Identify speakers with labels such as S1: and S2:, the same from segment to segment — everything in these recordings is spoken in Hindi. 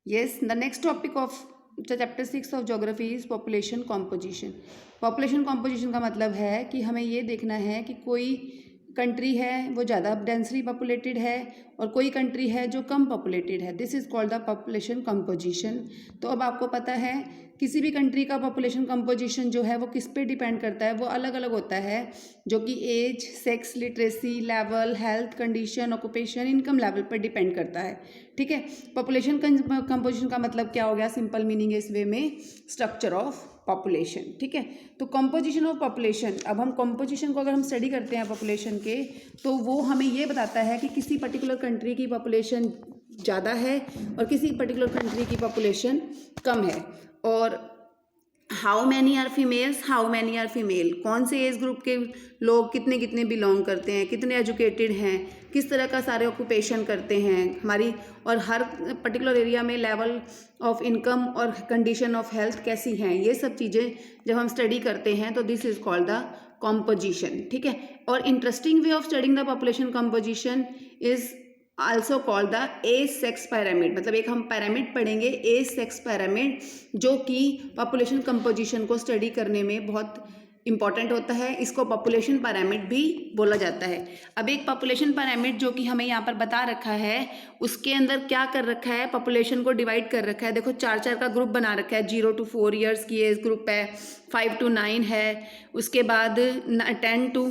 S1: Yes, the next topic of the chapter 6 of geography is population composition. Population composition का मतलब है कि हमें ये देखना है कि कोई कंट्री है वो ज़्यादा डेंसली पॉपुलेटेड है और कोई कंट्री है जो कम पॉपुलेटेड है. This is called the population composition. तो अब आपको पता है किसी भी कंट्री का पॉपुलेशन कंपोजिशन जो है वो किस पे डिपेंड करता है, वो अलग अलग होता है, जो कि age, sex, literacy level, health condition, occupation, income level पर डिपेंड करता है. ठीक है. पॉपुलेशन कंपोजिशन का मतलब क्या हो गया, सिंपल मीनिंग है इस वे में, स्ट्रक्चर ऑफ पॉपुलेशन. ठीक है. तो कंपोजिशन ऑफ पॉपुलेशन, अब हम कंपोजिशन को अगर हम स्टडी करते हैं पॉपुलेशन के, तो वो हमें ये बताता है कि किसी पर्टिकुलर कंट्री की पॉपुलेशन ज़्यादा है और किसी पर्टिकुलर कंट्री की पॉपुलेशन कम है. और how many are females, how many are female, कौन से एज ग्रुप के लोग कितने कितने बिलोंग करते हैं, कितने एजुकेटेड हैं, किस तरह का सारे ऑक्यूपेशन करते हैं हमारी, और हर पर्टिकुलर एरिया में लेवल ऑफ इनकम और कंडीशन ऑफ हेल्थ कैसी हैं, ये सब चीज़ें जब हम स्टडी करते हैं तो this is called the composition. ठीक है. और interesting way of studying the population composition is also called the age sex pyramid. मतलब एक हम पैरामिड पढ़ेंगे, एज सेक्स पैरामिड, जो कि पॉपुलेशन कंपोजिशन को स्टडी करने में बहुत इंपॉर्टेंट होता है. इसको पॉपुलेशन पैरामिड भी बोला जाता है. अब एक पॉपुलेशन पैरामिड जो कि हमें यहाँ पर बता रखा है, उसके अंदर क्या कर रखा है, पॉपुलेशन को डिवाइड कर रखा है. देखो 4 का ग्रुप बना रखा है. 0 to 4 ईयर्स की एज ग्रुप है, 5 to 9 है, उसके बाद 10 to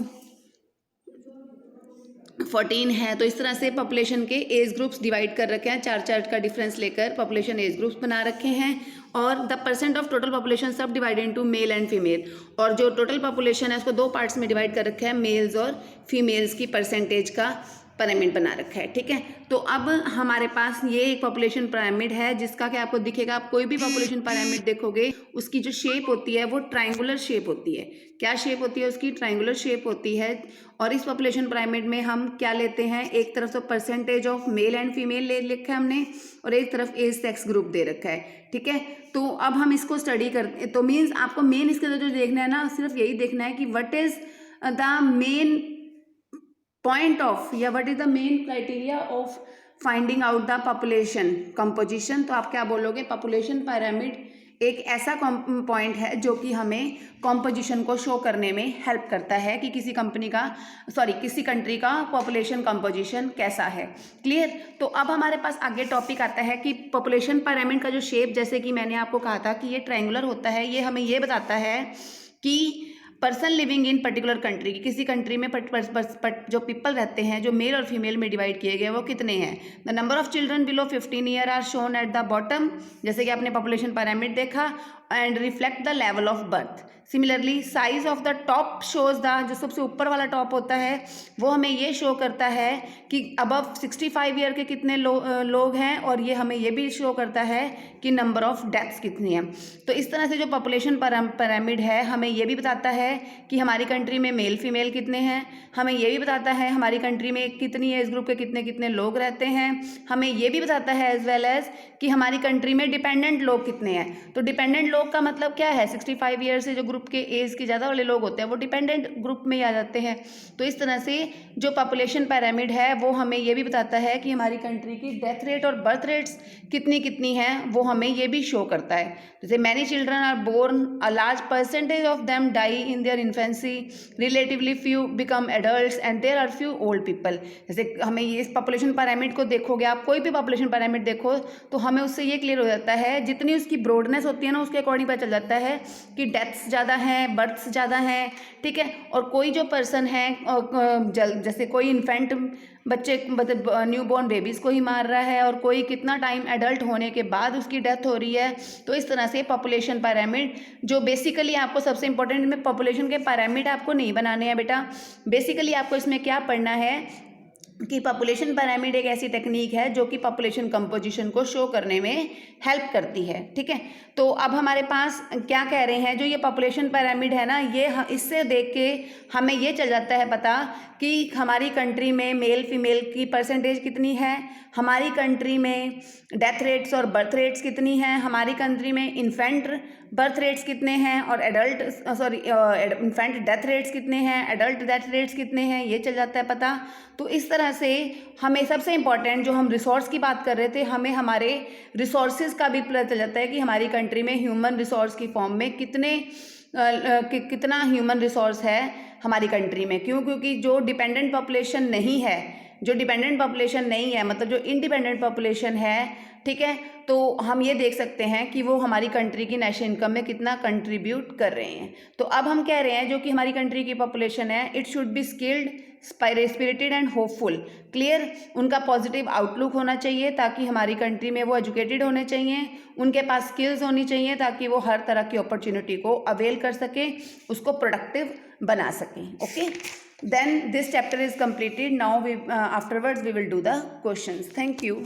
S1: 14 है. तो इस तरह से पॉपुलेशन के एज ग्रुप्स डिवाइड कर रखे हैं. 4 का डिफरेंस लेकर पॉपुलेशन एज ग्रुप्स बना रखे हैं. और the percent of total population सब divided into male and female. और जो टोटल पॉपुलेशन है उसको 2 पार्ट्स में डिवाइड कर रखा है, मेल्स और फीमेल्स की परसेंटेज का पैरामिड बना रखा है. ठीक है. तो अब हमारे पास ये एक पॉपुलेशन पैरामिड है जिसका क्या आपको दिखेगा, आप कोई भी पॉपुलेशन पैरामिड देखोगे उसकी जो शेप होती है वो ट्रायंगुलर शेप होती है. क्या शेप होती है उसकी, ट्रायंगुलर शेप होती है. और इस पॉपुलेशन पैरामिड में हम क्या लेते हैं, एक तरफ तो percentage of male and female ले लिखा है हमने, और एक तरफ एज सेक्स ग्रुप दे रखा है. ठीक है. तो अब हम इसको स्टडी करते, तो मीन्स आपको मेन इसके अंदर जो देखना है ना, सिर्फ यही देखना है कि what is the main point of, या what is the main criteria of finding out the population composition. तो आप क्या बोलोगे, पॉपुलेशन पैरामिड एक ऐसा पॉइंट है जो कि हमें कंपोजिशन को शो करने में हेल्प करता है कि किसी किसी कंट्री का पॉपुलेशन कंपोजिशन कैसा है. क्लियर. तो अब हमारे पास आगे टॉपिक आता है कि पॉपुलेशन पैरामिड का जो शेप, जैसे कि मैंने आपको कहा था कि ये ट्रायंगुलर होता है, ये हमें ये बताता है कि person living in particular country, की किसी कंट्री में जो पीपल रहते हैं जो मेल और फीमेल में डिवाइड किए गए वो कितने हैं. The number of children below 15 year are shown at the bottom, जैसे कि आपने पॉपुलेशन पैरामिड देखा, and reflect the level of birth. Similarly size of the top shows the, जो सबसे ऊपर वाला टॉप होता है वो हमें ये शो करता है कि अबव 65 ईयर के कितने लोग हैं, और ये हमें ये भी शो करता है कि नंबर ऑफ डेथ्स कितनी है. तो इस तरह से जो पॉपुलेशन पैरामिड है हमें ये भी बताता है कि हमारी कंट्री में मेल फीमेल कितने हैं, हमें ये भी बताता है हमारी कंट्री में कितनी एज ग्रुप के कितने कितने लोग रहते हैं, हमें ये भी बताता है एज वेल एज कि हमारी कंट्री में डिपेंडेंट लोग कितने हैं. तो डिपेंडेंट लोग का मतलब क्या है, 65 ईयर से जो ग्रुप के एज के ज़्यादा वाले लोग होते हैं वो डिपेंडेंट ग्रुप में ही आ जाते हैं. तो इस तरह से जो पॉपुलेशन पैरामिड है वो हमें ये भी बताता है कि हमारी कंट्री की डेथ रेट और बर्थ रेट्स कितनी कितनी हैं, वो हमें ये भी शो करता है. जैसे many children are born, a large percentage of them die in their infancy, relatively few become adults and there are few old people. जैसे हमें ये इस पॉपुलेशन पैरामिड को देखोगे आप, कोई भी पॉपुलेशन पैरामिड देखो तो हमें उससे ये क्लियर हो जाता है, जितनी उसकी ब्रॉडनेस होती है ना उसके अकॉर्डिंग पता चल जाता है कि डेथ्स ज़्यादा हैं, बर्थ्स ज़्यादा हैं. ठीक है. और कोई जो पर्सन है, जैसे कोई इन्फेंट बच्चे, मतलब न्यू बॉर्न बेबीज़ को ही मार रहा है, और कोई कितना टाइम एडल्ट होने के बाद उसकी डेथ हो रही है. तो इस तरह से पॉपुलेशन पैरामिड, जो बेसिकली आपको सबसे इंपॉर्टेंट में पॉपुलेशन के पैरामिड आपको नहीं बनाने हैं बेटा, बेसिकली आपको इसमें क्या पढ़ना है कि पॉपुलेशन पैरामिड एक ऐसी टेक्निक है जो कि पॉपुलेशन कंपोजिशन को शो करने में हेल्प करती है. ठीक है. तो अब हमारे पास क्या कह रहे हैं, जो ये पॉपुलेशन पैरामिड है ना, ये इससे देख के हमें ये चल जाता है पता कि हमारी कंट्री में मेल फीमेल की परसेंटेज कितनी है, हमारी कंट्री में डेथ रेट्स और बर्थ रेट्स कितनी हैं, हमारी कंट्री में इन्फेंट बर्थ रेट्स कितने हैं और इन्फेंट डेथ रेट्स कितने हैं, एडल्ट डेथ रेट्स कितने हैं, ये चल जाता है पता. तो इस तरह से हमें सबसे इम्पॉर्टेंट, जो हम रिसोर्स की बात कर रहे थे, हमें हमारे रिसोर्सेज का भी पता चल जाता है कि हमारी कंट्री में ह्यूमन रिसोर्स की फॉर्म में कितना ह्यूमन रिसोर्स है हमारी कंट्री में। क्यों? क्योंकि जो डिपेंडेंट पॉपुलेशन नहीं है, मतलब जो इंडिपेंडेंट पॉपुलेशन है, ठीक है, तो हम ये देख सकते हैं कि वो हमारी कंट्री की नेशनल इनकम में कितना कंट्रीब्यूट कर रहे हैं। तो अब हम कह रहे हैं जो कि हमारी कंट्री की पॉपुलेशन है, it should be skilled, spirited and hopeful. Clear? उनका पॉजिटिव आउटलुक होना चाहिए ताकि हमारी कंट्री में वो एजुकेटेड होने चाहिए, उनके पास स्किल्स होनी चाहिए ताकि वो हर तरह की अपॉर्चुनिटी को अवेल कर सकें, उसको प्रोडक्टिव बना सकें। Okay, then this chapter is completed. Now afterwards we will do the questions. Thank you.